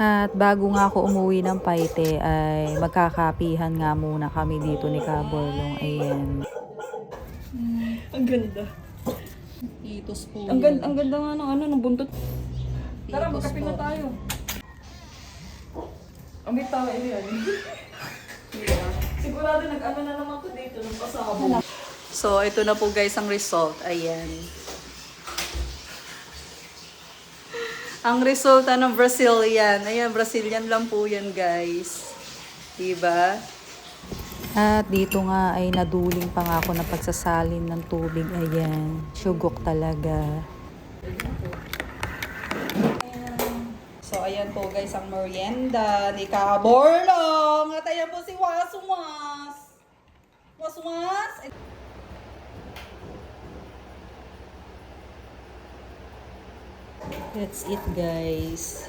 At bago nga ako umuwi ng Paite ay magkakapihan nga muna kami dito ni Kaborlong. Ayan. Ang ganda. Itos po Ang yan. ganda, ang ganda nga ng buntot. Tara, Itos magkape na po. tayo. Ang may tawa ini yan. Diba? Sigurado nag-ano na naman to dito ng pasabog. So, ito na po guys ang result. Ayan. Ang resulta ng Brazilian. Ayan, Brazilian lang po yan guys. Diba? At dito nga ay naduling pa nga ako ng pagsasalin ng tubig. Ayan. Sugok talaga. So, ayan po guys ang merienda ni Kaborlong. At ayan po si Waswas. Waswas. That's it guys.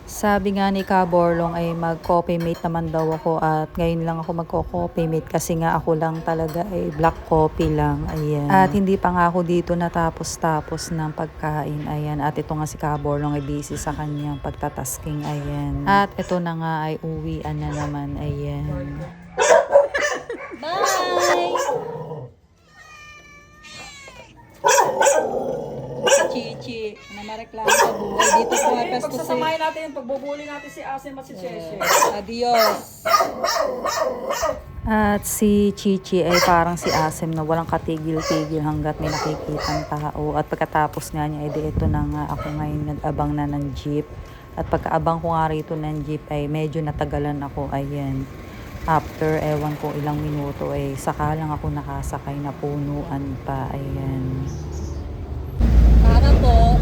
Sabi nga ni Kaborlong ay mag-coffee mate naman daw ako at ngayon lang ako magko-coffee mate kasi nga ako lang talaga ay black coffee lang. Ayan. At hindi pa nga ako dito natapos-tapos ng pagkain. Ayan. At ito nga si Kaborlong ay busy sa kanyang pagtatasking. Ayan. At ito na nga ay uwian na naman. Ayan. Bye! Si Chichi na mareklamo sa buhay. Dito po ay pesto si... Pagsasamahin natin yung pagbubuli natin si Asim at si Cheche. Adios! At si Chichi ay parang si Asem na walang katigil-tigil hanggat may nakikitang tao. At pagkatapos nga niya, edi ito na nga ako ngayon nag-abang na ng jeep. At pagkaabang ko nga rito ng jeep ay medyo natagalan ako. Ayan. After ewan ko ilang minuto ay saka lang ako nakasakay na punuan pa. Ayan. Para po.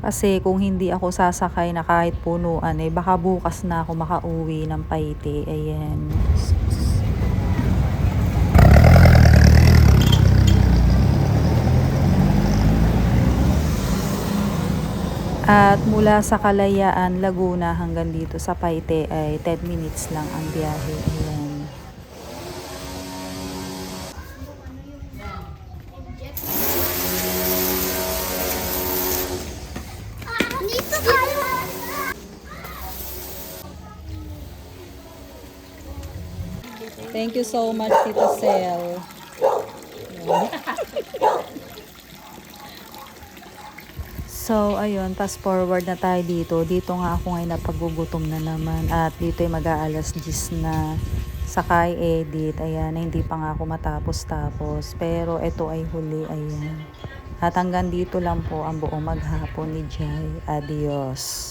Kasi kung hindi ako sasakay na kahit punuan, eh baka bukas na ako makauwi ng Paite. Ayan. At mula sa Kalayaan, Laguna hanggang dito sa Paite ay 10 minutes lang ang biyahe. Ayan. Thank you so much, Tita Sel. So, ayun, fast forward na tayo dito. Dito nga ako ngayon napagugutom na naman. At dito ay mag-aalas 10 na sakay edit. Ayan, na hindi pa nga ako matapos-tapos. Pero ito ay huli, ayan. At hanggang dito lang po ang buong maghapon ni Jai. Adios.